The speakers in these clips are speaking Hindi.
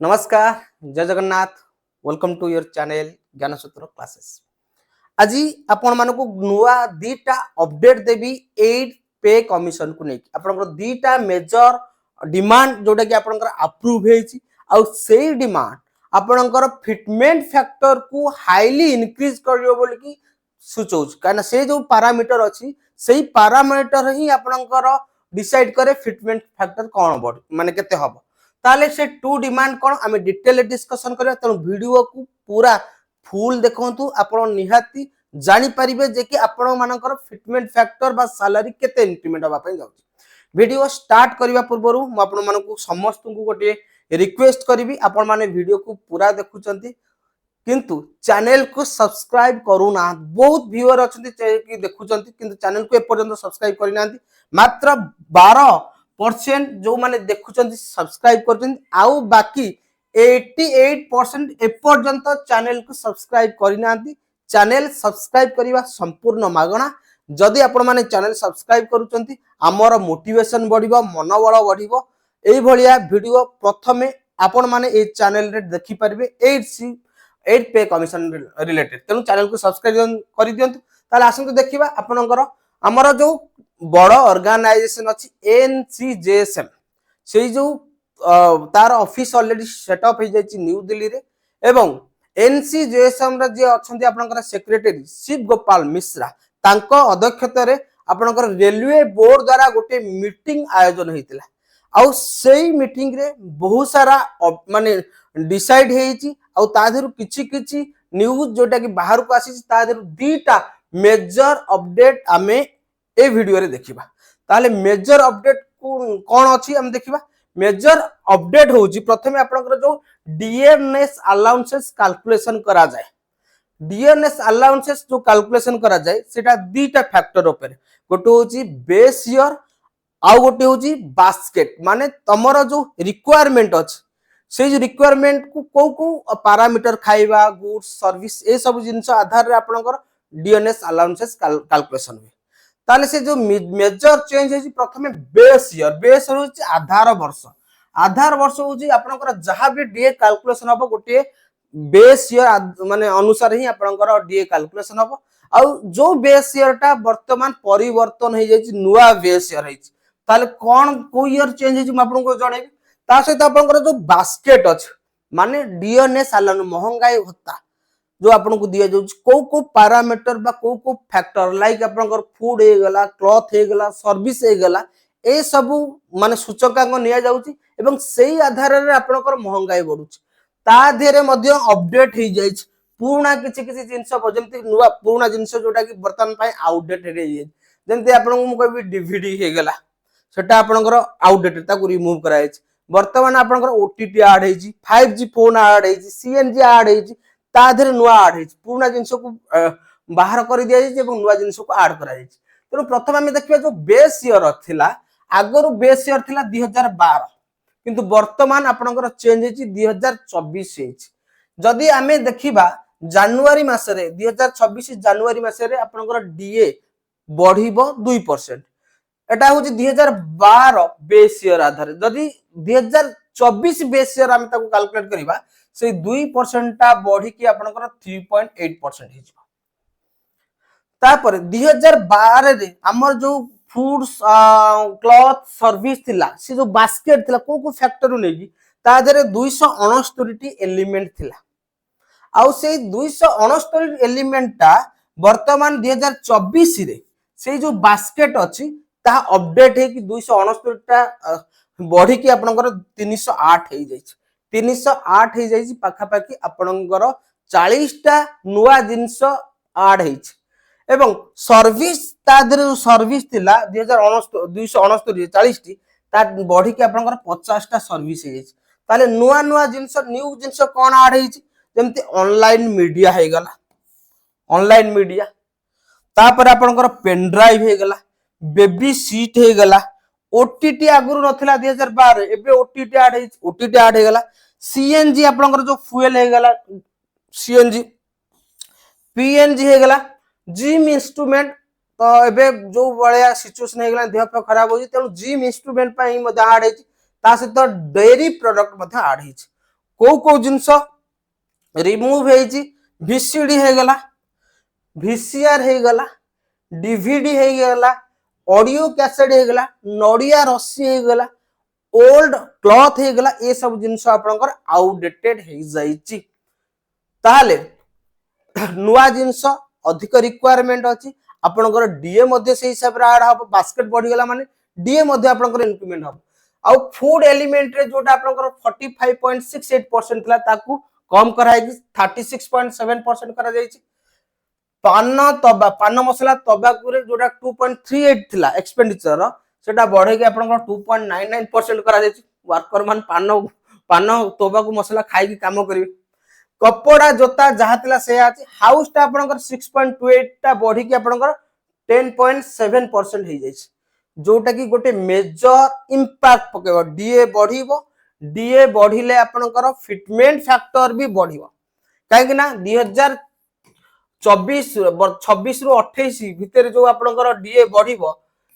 नमस्कार, जय जगन्नाथ। Welcome to your channel Gyanasutra classes. आज आपण मानक नुआ दीटा अपडेट देवी एड पे कमिशन को लेकिन आपनकर दीटा मेजर डिमांड जोटा कि आपनकर अप्रूव हेछि आउ सेही डिमांड आपनकर फिटमेंट फैक्टर को हाईली इंक्रीज करियो बोली कि सूचौछ काना से जो पैरामीटर अछि सेही पैरामीटर ही आपनकर डिसाइड करे फिटमेंट फैक्टर कोन बड माने केते हबो ताले से टू डिमांड कोन आमे डिटेल डिस्कशन करिया त वीडियो को पूरा फुल देखंतु आपण निहाती जानि परिबे जे कि आपण मानकर फिटमेंट फैक्टर बा सैलरी केते इंक्रीमेंट होबा पय जाउची। वीडियो स्टार्ट करबा पूर्वरु म आपण मानकु समस्त को गोटे रिक्वेस्ट करबी आपण माने वीडियो को पूरा देखुचंती किंतु चैनल को सब्सक्राइब करूना बहुत व्यूअर अछंती कि देखुचंती किंतु चैनल को एपर्यंत सब्सक्राइब करिनांती मात्र 12% जो माने देखुचंती सब्सक्राइब करचंती आउ बाकी 88% एपर्यंत चैनल को सब्सक्राइब करिनांती। चैनल सब्सक्राइब करिवा संपूर्ण मागणा जदि आपण माने चैनल सब्सक्राइब करूचंती हमर मोटिवेशन बढ़िबो मनोबल बढ़िबो एई भलिया वीडियो प्रथमे आपण माने ए चैनल रे देखि परिबे 8 पे कमिशन रिलेटेड तेनु चैनल को सब्सक्राइब करि दियंतु ताले आसंतु देखिबा आपनकर हमर जो बड़ ऑर्गेनाइजेशन अछि एनसीजेएसएम से जो तार ऑफिस ऑलरेडी सेटअप हो जाय न्यू दिल्ली रे एवं एनसीजेएसएम रे जे अछंती आपनकर सेक्रेटरी शिव गोपाल मिश्रा तांको अध्यक्षता रे आपनकर रेलवे बोर्ड द्वारा गोटे मीटिंग आयोजन हेतिला आउ सेही मीटिंग रे बहुत सारा माने डिसाइड हेछि आउ तादेरु किछि किछि न्यूज जोटा कि बाहर को आसी तादेरु दीटा मेजर अपडेट आमे ए वीडियो रे देखिबा। ताले मेजर अपडेट कोन अछि हम देखिबा। मेजर अपडेट होउची प्रथमे आपनकर जो डीएनएस अलाउंसेस कैलकुलेशन करा जाय डीएनएस अलाउंसेस जो कैलकुलेशन करा जाय सेटा दीटा फैक्टर ऊपर गोटे होउची बेस ईयर आउ गोटे होउची बास्केट माने तमरो जो रिक्वायरमेंट अछि से जो रिक्वायरमेंट को को पैरामीटर खाइबा गुड्स सर्विस ए सब जिंस आधार रे आपनकर डीएनएस अलाउंसेस कैलकुलेशन हुए ताले से जो मेजर चेंज है प्रथमे बेस होची आधार वर्ष होची आपनकर जहां भी डीए कैलकुलेशन हबो गोटे बेस ईयर माने अनुसार ही आपनकर डीए कैलकुलेशन हबो आ जो बेस ईयर टा वर्तमान परिवर्तन हो जाई नुवा बेस ईयर है ताले कोन को ईयर चेंज है म आपनको जणेबी ता सहित आपनकर जो बास्केट अछि माने डीएनएस अलाउंस महंगाई भत्ता जो आपन को दिया जाउछ को पैरामीटर बा को फैक्टर लाइक आपनकर फूड हे गला क्लॉथ हे गला सर्विस हे गला ए सब माने सूचकांक निया जाउची एवं सेही आधार रे आपनकर महंगाई बढ़ुछ ता धेरे मध्ये अपडेट हे जाइछ पुराना किछि किछि जिंस जेमति नुवा पुराना जिंस जोटा कि वर्तमान पय आउटडेटेड हे जाइछ जेमति आपन को कहबी डीवीडी हे गला सेटा आपनकर आउटडेटेड ता को रिमूव कराइछ वर्तमान आपनकर ओटीटी ऐड हेछि 5G फोन ऐड हेछि सीएनजी ऐड हेछि ता धेरे नुवा ऐड हेछि पुराना जिंस को बाहर कर दिया जाइछ एवं नुवा जिंस को ऐड करा जाइछ। तो प्रथम हम देखिबा जो बेस ईयर थिला आगरो बेस ईयर थिला 2012 किंतु वर्तमान आपनकर चेंज हेछि 2024 हेछि जदि आमे देखिबा जनवरी मासरे 2026 जनवरी मासरे आपनकर डीए बढ़िबो 2% एटा होछि 2012 बेस ईयर आधार जदि 2024 बेस ईयर हम ताको कैलकुलेट करिबा से 2% ता बढ़ी कि आपनकर 3.8% हिजबा तापर 2012 रे हमर जो फूड्स क्लॉथ सर्विस थिला से जो बास्केट थिला को फैक्टर नेगी ता देरे 269 एलिमेंट थिला आउ से 269 एलिमेंट ता वर्तमान 2024 रे से जो बास्केट अछि ता अपडेट है कि 269 ता बढ़ी कि आपनकर 308 हे जाइछ 308 हे जाइछ पाखा पाखी आपनकर 40 टा नुवा जिंस ऐड हेछ एवं सर्विस ता देरे सर्विस थिला 269 40 टी ता बढ़ी कि आपनकर 50 टा सर्विस हे जाइछ ताले नुवा नुवा जिंस न्यू जिंस कोन ऐड हेछ जेमति ऑनलाइन मीडिया हे गला ऑनलाइन मीडिया तापर आपनकर पेन ड्राइव हे गला बेबी सीट हे गला ओटीटी आगुरु नथिला 2012 एबे ओटीटी ऐड हे गला सीएनजी आपनकर जो फ्यूल हे गला सीएनजी पीएनजी हे गला जिम इंस्ट्रूमेंट तो एबे जो बळिया सिचुएशन हे गला देह खराब होई तेनु जिम इंस्ट्रूमेंट पई मते ऐड हेछि ता सहित डेयरी प्रोडक्ट मते ऐड हेछि को जिंस रिमूव हेजी VCD हे गला VCR हे गला DVD हे गला ऑडियो कैसेट हे गला नडिया रस्सी हे गला ओल्ड क्लॉथ हे गला ए सब जिंस आपनकर आउटडेटेड हे जाईची ताले नुआ जिंस अधिक रिक्वायरमेंट अछि आपनकर डीए मध्ये से हिसाब रे ऐड हो बास्केट बढ़ी गला माने डीए मध्ये आपनकर इंक्रीमेंट हो आ फूड एलिमेंट रे जोटा आपनकर 45.68% थला ताकू कम कराई 36.7% करा जाईची पान मसला तबाकू रे जोटा 2.38 थिला एक्सपेंडिचर सेटा बढ़े के आपनकर 2.99% करा जाईची वर्कर मान पान तबाकू मसला खाई की काम करिवे कपड़ा जोता जहा थिला से आछि हाउस टा आपनकर 6.28 टा बढ़ी के आपनकर 10.7% हे जाईची जोटा की गोटे मेजर इंपैक्ट पकेबो डीए बढ़िले आपनकर फिटमेंट फैक्टर भी बढ़िबो काहे कि ना 2024 26 रु 28 भितर जो आपनकर डीए बढ़िबो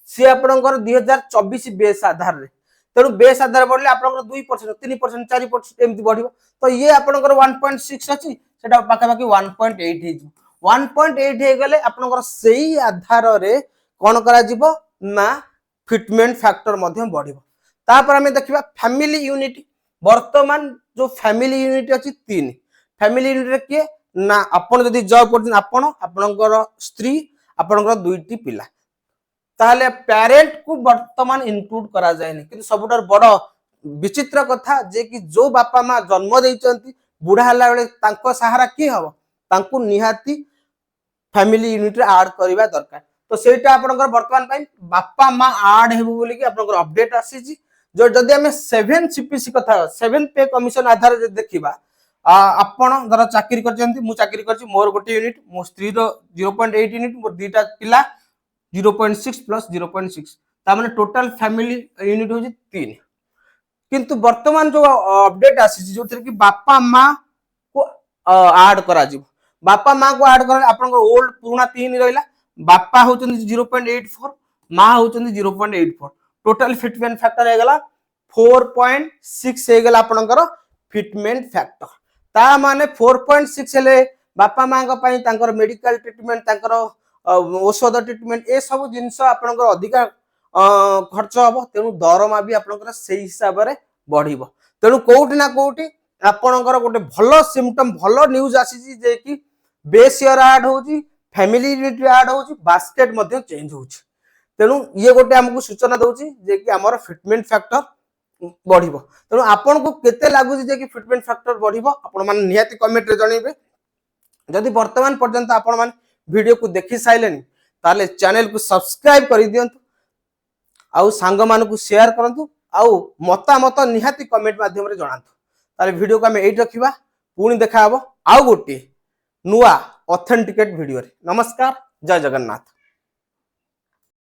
सी आपनकर 2024 बेस आधार रे तेणु बेस आधार बढ़ले आपनकर 2% 3% 4% एमति बढ़िबो तो ये आपनकर 1.6 अछि सेटा पाखा पाखी 1.8 हे 1.8 हे गले आपनकर सेही आधार रे कोन करा जिवो ना फिटमेंट फैक्टर मध्य बढ़िबो तापर हमें देखिबा फैमिली यूनिट वर्तमान जो फैमिली यूनिट अछि 3 फैमिली यूनिट रे के ना आपण जदी जॉब करथिन आपनकर स्त्री आपनकर दुईटी पिला ताहले पेरेंट को वर्तमान इंक्लूड करा जायनि किंतु सबुटर बड़ विचित्र कथा जे कि जो बापा मां जन्म देइचंती बुढ़ा हला बेले तांको सहारा की हबो तांको निहाती फैमिली यूनिट रे ऐड करबा दरकार तो सेटा आपनकर वर्तमान पई बापा मां ऐड हेबो बोली कि आपनकर अपडेट आसी जी जो जदी हमें 7 CPC कथा 7 पे कमीशन आधार रे देखिबा आपण धर चाकरी करचंती मु चाकरी करची मोर गोटे यूनिट मो स्त्री रो 0.8 यूनिट मोर दीटा पिला 0.6 प्लस 0.6 ता माने टोटल फैमिली यूनिट हो 3 किंतु वर्तमान जो अपडेट आसी जो कि बापा मां को ऐड करा जिवो बापा मां को ऐड कर आपनकर ओल्ड पुराना 3 रहिला बापा होचंदी 0.84 मां होचंदी 0.84 टोटल फिटमेंट फैक्टर हे गला 4.6 हे गला आपनकर फिटमेंट फैक्टर ता माने 4.6 हेले बापा मां का पई तांकर मेडिकल ट्रीटमेंट तांकर औषध ट्रीटमेंट ए सब जिंस आपनकर अधिका खर्च हबो तेनु दरमा भी आपनकर सेही हिसाब रे बढ़िबो तेनु कोउठी ना कोउठी आपनकर गोटे भलो सिम्पटम भलो न्यूज आसी जे कि बेस ईयर ऐड होची फैमिली यूनिट ऐड होची बास्केट मध्ये चेंज होची तेनु ये गोटे हमकु सूचना दोची जे कि हमर फिटमेंट फैक्टर बढ़िबो तेनु आपन को केते लागुची जे कि फिटमेंट फैक्टर बढ़िबो आपन मान निहाती कमेंट रे जणैबे जदि वर्तमान पर्यंत आपन मान वीडियो को देखि साइलेनी ताले चैनल को सब्सक्राइब करि दियंतु आउ सांग मान को शेयर करंतु आउ मतामत निहाती कमेंट माध्यम रे जणांतु ताले वीडियो को हम एट रखिबा पुणी देखा हबो आउ गोटे नुआ ऑथेंटिकेट वीडियो रे नमस्कार जय जगन्नाथ।